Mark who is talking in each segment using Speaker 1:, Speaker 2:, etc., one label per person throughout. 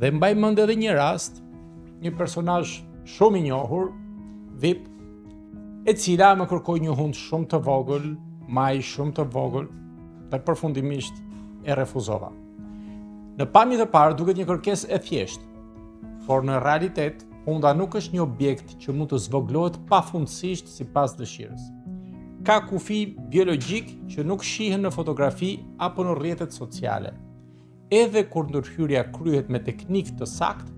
Speaker 1: Dhe mbaj mend edhe një rast, një personazh shumë i njohur, VIP, e cila më kërkoi një hund shumë të vogël, maj shumë të vogël, dhe përfundimisht e refuzova. Në pamje të parë duket një kërkesë e thjeshtë, por në realitet hunda nuk është një objekt që mund të zvoglohet pafundësisht sipas dëshirës. Ka kufi biologjik që nuk shihen në fotografi apo në rrjetet sociale. Edhe kur ndërhyrja kryhet me teknikë të saktë,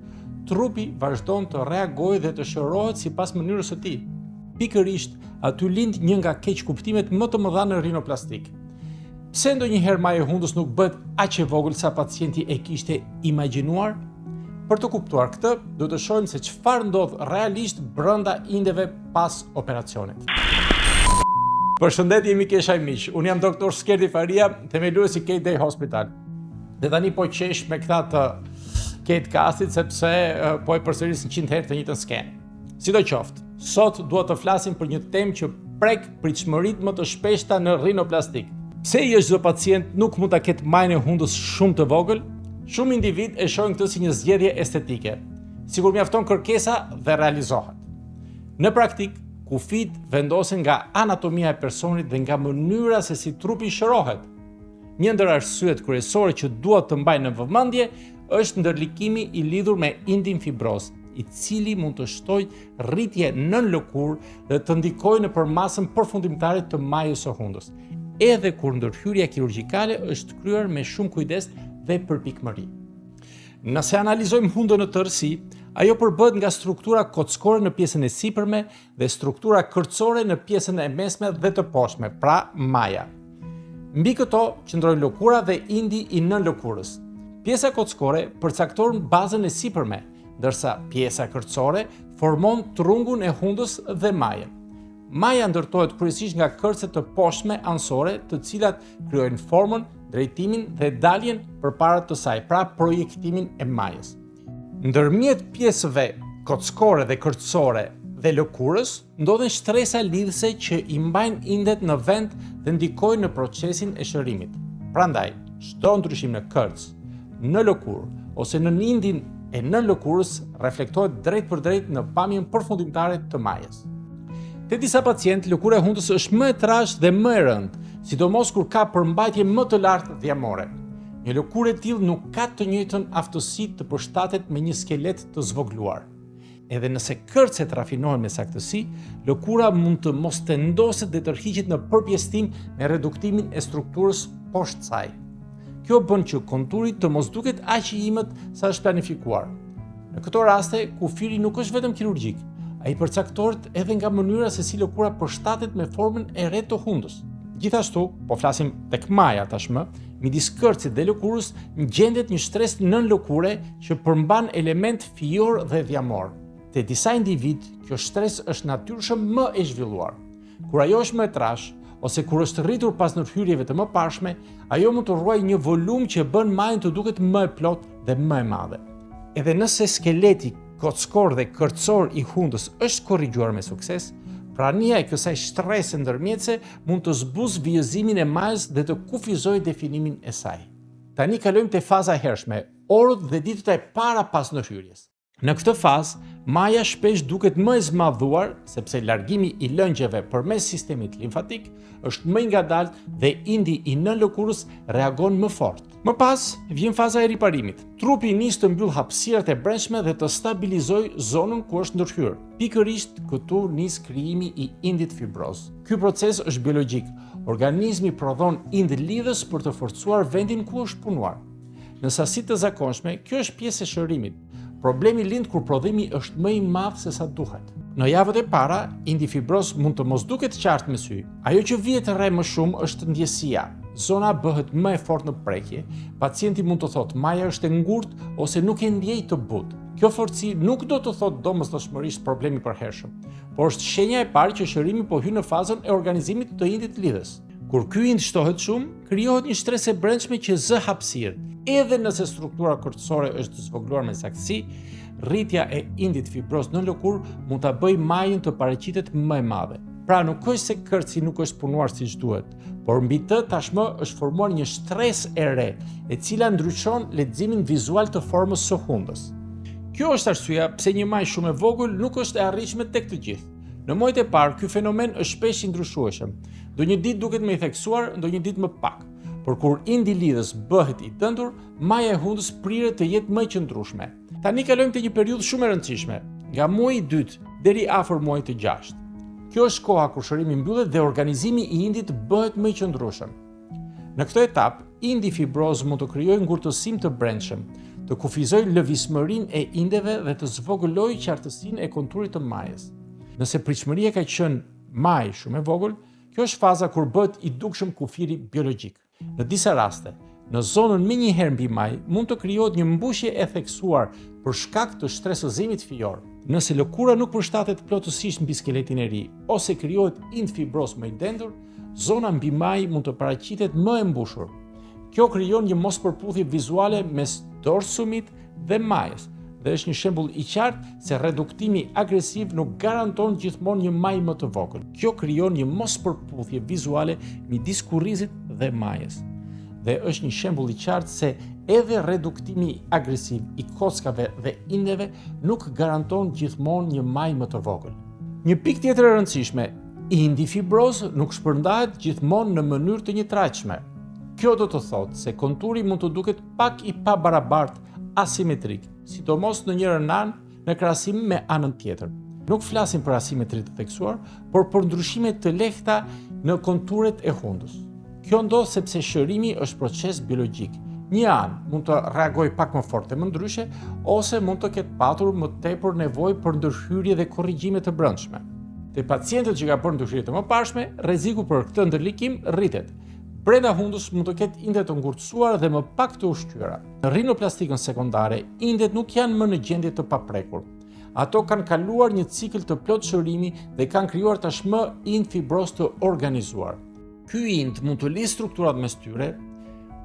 Speaker 1: trupi vazhdon të reagojë dhe të shërohet sipas mënyrës së tij. Pikërisht aty lind një nga keqkuptimet më të mëdha në rinoplastik. Pse ndonjëherë maja e hundës nuk bëhet aq e vogël sa pacienti e kishte imagjinuar? Për të kuptuar këtë, do të shohim se çfarë ndodh realisht brenda indeve pas operacionit. Përshëndetje mikeshaj miq, unë jam doktor Skerdi Faria, themeluesi Kate Day Hospital. Dhe tani po qesh me këta të Kate Castit sepse po e përsëris 100 herë të njëjtën skenë. Sidoqoftë, sot dua të flasim për një temë që prek pritshmëritë më të shpeshta në rinoplastik. Pse çdo pacient nuk mund ta ketë majën e hundës shumë të vogël? Shumë individ e shohin këtë si një zgjedhje estetike, sikur mjafton kërkesa dhe realizohet. Në praktik, kufit vendosen nga anatomia e personit dhe nga mënyra se si trupi shërohet. Një ndër arsyet kryesore që dua të mbaj në vëmendje është ndërlikimi i lidhur me indin fibroz, i cili mund të shtojë rritje nën lëkurë dhe të ndikojë në përmasën përfundimtare të majës së hundës, edhe kur ndërhyrja kirurgjikale është kryer me shumë kujdes dhe përpikmëri. Nëse analizojmë hundën në tërësi, ajo përbëhet nga struktura kocëkore në pjesën e sipërme dhe struktura kërcore në pjesën e mesme dhe të poshtme, pra maja. Mbi këto qëndrojnë lëkura dhe indi i nënlëkurës. Pjesa kocëkore përcakton bazën e sipërme, ndërsa pjesa kërcore formon trungun e hundës dhe majën. Maja ndërtohet kryesisht nga kërcet të poshtme anësore, të cilat krijojnë formën, drejtimin dhe daljen përpara të saj, pra projektimin e majës. Ndërmjet pjesëve kocëkore dhe kërcore dhe lëkurës, ndodhen shtresa lidhëse që i mbajnë indet në vend dhe ndikojnë në procesin e shërimit. Prandaj, çdo ndryshim në kërc, në lëkurë ose në indin e nënlëkurës reflektohet drejt për drejt në pamjen përfundimtare të majës. Te disa pacientë, lëkura e hundës është më e trashë dhe më e rëndë, sidomos kur ka përmbajtje më të lartë dhjamore. Një lëkurë e tillë nuk ka të njëjtën aftësi të përshtatet me një skelet të zvogluar. Edhe nëse kërcet rafinohen me saktësi, lëkura mund të mos tendoset dhe tërhiqet në përpjestim me reduktimin e strukturës poshtë saj. Kjo bën që konturi të mos duket aq i imët sa është planifikuar. Në këto raste, kufiri nuk është vetëm kirurgjik, ai përcaktohet edhe nga mënyra se si lëkura përshtatet me formën e re të hundës. Gjithashtu, po flasim tek maja tashmë, midis kërcit dhe lëkurës ngjendet një stres nënlëkure që përmban element fijor dhe dhjamor. Te disa individ, kjo stres është natyrshëm më e zhvilluar. Kur ajo është më e trashë, ose kur është rritur pas ndërhyrjeve të mëparshme, ajo mund të ruajë një volum që bën majën të duket më e plotë dhe më e madhe. Edhe nëse skeleti kockor dhe kërcor i hundës është korrigjuar me sukses, prania e kësaj shtrese ndërmjetëse mund të zbuzë vijëzimin e majës dhe të kufizojë definimin e saj. Tani kalojmë te faza e hershme, orët dhe ditët e para pas ndërhyrjes. Në këtë fazë, maja shpesh duket më e zmadhuar sepse largimi i lëngjeve përmes sistemit limfatik është më i ngadalt dhe indi i nënlëkurës reagon më fort. Më pas, vjen faza e riparimit. Trupi nis të mbyll hapësirat e brendshme dhe të stabilizojë zonën ku është ndërhyrë. Pikërisht këtu nis krijimi i indit fibroz. Ky proces është biologjik. Organizmi prodhon ind lidhës për të forcuar vendin ku është punuar. Në sasi të zakonshme, kjo është pjesë e shërimit. Problemi lind kur prodhimi është më i madh se sa duhet. Në javët e para, indi fibroz mund të mos duket qartë me sy. Ajo që vihet re më shumë është ndjesia. Zona bëhet më e fortë në prekje, pacienti mund të thotë maja është e ngurtë ose nuk e ndjej të butë. Kjo forci nuk do të thotë domosdoshmërisht problemi përhershëm, por është shenja e parë që shërimi po hyn në fazën e organizimit të indit lidhës. Kur ky ind shtohet shumë, krijohet një stres e brendshme që zë hapësirë. Edhe nëse struktura kërcësore është zvogluar me saktësi, rritja e indit fibroz në lëkurë mund ta bëjë majën të paraqitet më e madhe. Pra nuk është se kërci nuk është punuar siç duhet, por mbi të tashmë është formuar një shtresë e re, e cila ndryshon leximin vizual të formës së hundës. Kjo është arsyeja pse një maj shumë e vogël nuk është e arritshme tek të gjithë. Në muajt e parë, ky fenomen është shpesh i ndryshueshëm. Ndonjë ditë duket më i theksuar, ndonjë ditë më pak. Por kur indi lidhës bëhet i dëndur, maja e hundës priret të jetë më e qëndrueshme. Tani kalojmë te një periudhë shumë e rëndësishme, nga muaji i dytë deri afër muajit të gjashtë. Kjo është koha kur shërimi mbyllet dhe organizimi i indit bëhet më i qëndrueshëm. Në këtë etapë, indi fibroz mund të krijojë ngurtësim të brendshëm, të kufizojë lëvizmërinë e indeve dhe të zvogëlojë qartësinë e konturit të majës. Nëse pritshmëria ka qenë maj shumë e vogël, kjo është faza kur bëhet i dukshëm kufiri biologjik. Në disa raste, në zonën menjëherë mbi maj mund të krijohet një mbushje e theksuar për shkak të shtresëzimit fijor. Nëse lëkura nuk përshtatet plotësisht mbi skeletin e ri ose krijohet ind fibroz më i dendur, zona mbi maj mund të paraqitet më e mbushur. Kjo krijon një mospërputhje vizuale mes dorsumit dhe majës, dhe është një shembull i qartë se reduktimi agresiv nuk garanton gjithmonë një maj më të vogël. Kjo krijon një mospërputhje vizuale midis kurrizit dhe majës. Dhe është një shembull i qartë se edhe reduktimi agresiv i kockave dhe indeve nuk garanton gjithmonë një maj më të vogël. Një pikë tjetër e rëndësishme, indi fibroz nuk shpërndahet gjithmonë në mënyrë të njëtrajtshme. Kjo do të thotë se konturi mund të duket pak i pabarabartë, asimetrik, sidomos në njërin anë në krahasim me anën tjetër. Nuk flasim për asimetri të theksuar, por për ndryshime të lehta në konturet e hundës. Kjo ndodh sepse shërimi është proces biologjik. Një anë mund të reagojë pak më fort e më ndryshe, ose mund të ketë patur më tepër nevojë për ndërhyrje dhe korrigjime të brendshme. Te pacientët që ka bërë ndërhyrje të mëparshme, rreziku për këtë ndërlikim rritet. Brenda hundës mund të ketë inde të ngurtësuar dhe më pak të ushqyera. Në rinoplastikën sekondare, indet nuk janë më në gjendje të paprekur. Ato kanë kaluar një cikël të plot shërimi dhe kanë krijuar tashmë ind fibroz të organizuar. Ky ind mund të lëjë strukturat mes tyre,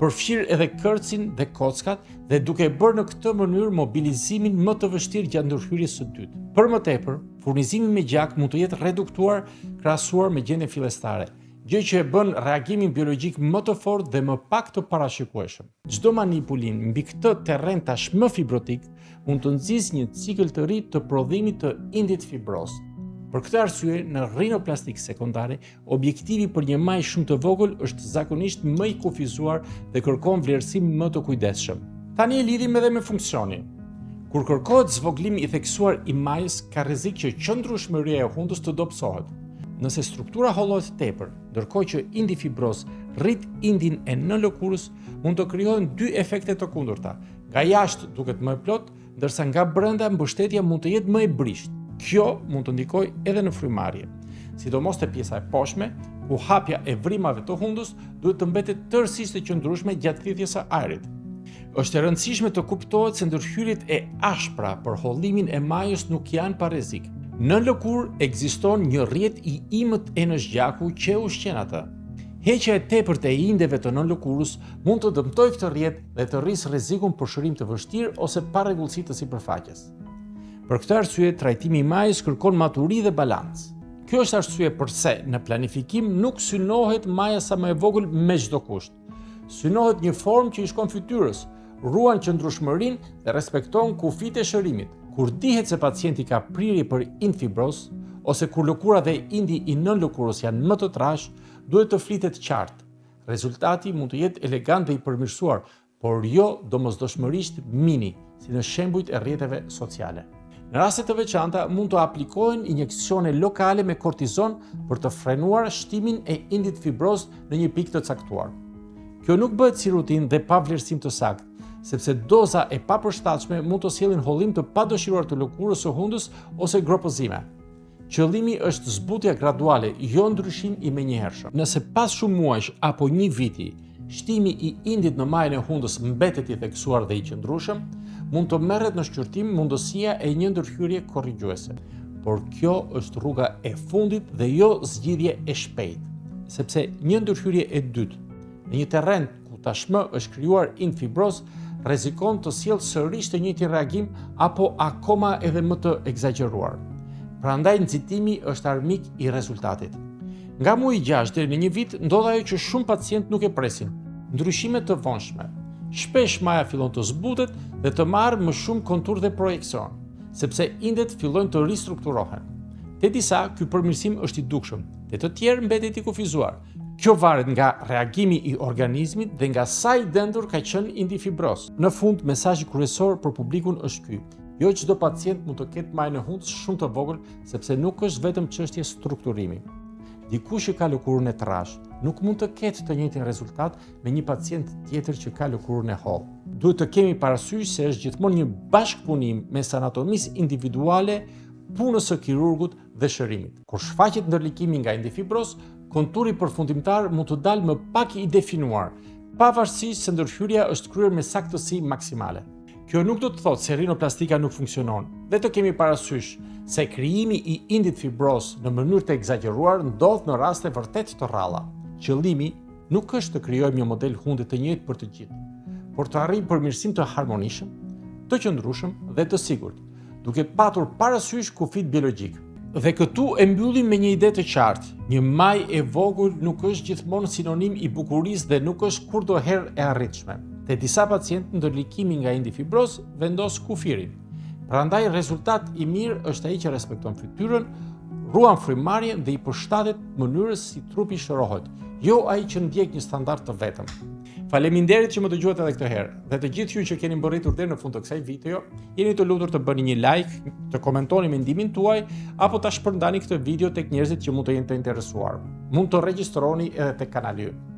Speaker 1: përfshirë edhe kërcin dhe kockat dhe duke bërë në këtë mënyrë mobilizimin më të vështirë gjatë ndërhyrjes së dytë. Për më tepër, furnizimi me gjak mund të jetë reduktuar krahasuar me gjendjen fillestare, gjë që e bën reagimin biologjik më të fortë dhe më pak të parashikueshëm. Çdo manipulim mbi këtë terren tashmë fibrotik mund të nxjisë një cikël të ri të prodhimit të indit fibroz. Për këtë arsye, në rinoplastik sekondare, objektivi për një maj shumë të vogël është zakonisht më i kufizuar dhe kërkon vlerësim më të kujdesshëm. Tani e lidhim edhe me funksionin. Kur kërkohet zvoglim i theksuar i majës, ka rrezik që qëndrueshmëria e hundës të dobësohet. Nëse struktura hollohet tepër, ndërkohë që indi fibroz rrit indin e nënlëkurës, mund të krijohen dy efekte të kundërta. Nga jashtë duket më e plot, ndërsa nga brenda mbështetja mund të jetë më e brisht. Kjo mund të ndikojë edhe në frymarrje, sidomos te pjesa e poshtme, ku hapja e vrimave të hundës duhet të mbetet tërësisht e qëndrueshme gjatë thithjes së ajrit. Është e rëndësishme të kuptohet se ndërhyrjet e ashpra për hollimin e majës nuk janë pa rrezik. Në lëkurë ekziston një rrjet i imët e në zgjaku që ushqen atë. Heqja e tepërt e indeve të nënlëkurës mund të dëmtojë këtë rrjet dhe të rrisë rrezikun për shërim të vështirë ose parregullsi të sipërfaqes. Për këtë arsye, trajtimi i majës kërkon maturi dhe balancë. Kjo është arsye pse në planifikim nuk synohet maja sa më e vogël me çdo kusht. Synohet një formë që i shkon fytyrës, ruan qëndrueshmërinë dhe respekton kufitë e shërimit. Kur dihet se pacienti ka prirje për ind fibroz ose kur lëkura dhe indi i nënlëkurës janë më të trash, duhet të flitet qartë. Rezultati mund të jetë elegant dhe i përmirësuar, por jo domosdoshmërisht mini, si në shembujt e rrjeteve sociale. Në raste të veçanta mund të aplikohen injeksione lokale me kortizon për të frenuar shtimin e indit fibroz në një pikë të caktuar. Kjo nuk bëhet si rutinë dhe pa vlerësim të saktë, sepse doza e papërshtatshme mund të sjellin hollim të padëshiruar të lëkurës së hundës ose gropëzime. Qëllimi është zbutja graduale, jo ndryshim i menjëhershëm. Nëse pas shumë muajsh apo një viti, shtimi i indit në majën e hundës mbetet i theksuar dhe i qëndrueshëm, mund të merret në shqyrtim mundësia e një ndërhyrje korrigjuese. Por kjo është rruga e fundit dhe jo zgjidhje e shpejtë, sepse një ndërhyrje e dytë në një terren ku tashmë është krijuar ind fibroz rrezikon të sjellë sërish të njëjtin reagim apo akoma edhe më të egzageruar. Prandaj nxitimi është armik i rezultatit. Nga muaji 6 deri në 1 vit ndodh ajo që shumë pacient nuk e presin: ndryshime të vonshme. Shpesh maja fillon të zbutet dhe të marrë më shumë kontur dhe projekcion, sepse indet fillojnë të ristrukturohen. Te disa, ky përmirësim është i dukshëm, te të tjerë mbetet i kufizuar. Kjo varet nga reagimi i organizmit dhe nga sa i dendur ka qenë indi fibros. Në fund, mesazhi kryesor për publikun është ky: jo çdo pacient mund të ketë majën e hundës shumë të vogël, sepse nuk është vetëm çështje strukturimi. Dikush që ka lëkurën e trash nuk mund të ketë të njëjtin rezultat me një pacient tjetër që ka lëkurën e hollë. Duhet të kemi parasysh se është gjithmonë një bashkëpunim mes anatomisë individuale, punës së kirurgut dhe shërimit. Kur shfaqet ndërlikimi nga indi fibros, konturi përfundimtar mund të dalë më pak i definuar, pavarësisht se ndërhyrja është kryer me saktësi maksimale. Kjo nuk do të thotë se rinoplastika nuk funksionon, dhe të kemi parasysh se krijimi i indit fibros në mënyrë të egzageruar ndodh në raste vërtet të rralla. Qëllimi nuk është të krijojmë një model hunde të njëjtë për të gjithë, por të arrijmë përmirësim të harmonishëm, të qëndrueshëm dhe të sigurt, duke patur parasysh kufit biologjik. Dhe këtu e mbyllim me një ide të qartë: një majë e vogël nuk është gjithmonë sinonim i bukurisë dhe nuk është kurdoherë e arritshme. Te disa pacientë ndërlikimi nga indi fibros vendos kufirin. Prandaj rezultat i mirë është ai që respekton fytyrën, ruan frymarrjen dhe i përshtatet mënyrës si trupi shërohet, jo ai që ndjek një standard të vetëm. Faleminderit që më dëgjuat edhe këtë herë, dhe të gjithë ju që keni mbërritur deri në fund të kësaj video, jeni të lutur të bëni një like, të komentoni mendimin tuaj apo ta shpërndani këtë video tek njerëzit që mund të jenë të interesuar. Mund të regjistroheni edhe tek kanali ynë.